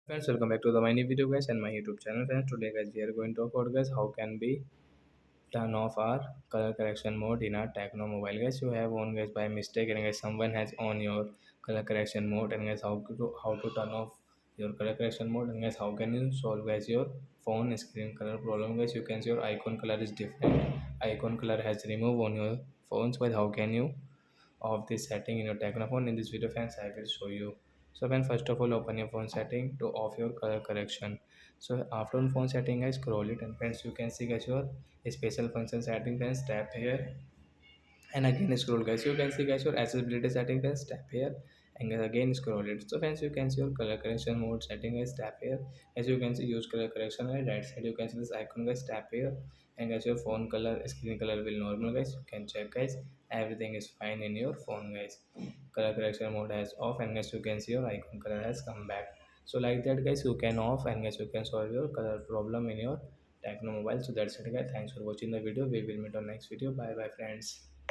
Friends, welcome back to the my new video guys and my YouTube channel. Friends, today guys we are going to talk about guys how can we turn off our color correction mode in our Tecno mobile. Guys, you have on guys by mistake and guys someone has on your color correction mode, and guys how to turn off your color correction mode, and guys how can you solve guys your phone screen color problem. Guys, you can see your icon color is different. Icon color has removed on your phones, but how can you of this setting in your Tecno phone? In this video friends I will show you. So when first of all open your phone setting to off your color correction. So after on phone setting I scroll it, and friends you can see guys your special function setting. Then tap here and again scroll guys, you can see guys your accessibility setting. Guys tap here and guys again scroll it. So friends you can see your color correction mode setting. Guys tap here. As you can see use color correction, and right side you can see this icon. Guys tap here and guys your phone color screen color will normal. Guys you can check guys everything is fine in your phone. Guys color correction mode has off, and guys you can see your icon color has come back. So like that guys you can off, and guys you can solve your color problem in your Tecno mobile. So that's it guys, thanks for watching the video. We will meet on next video. Bye bye friends.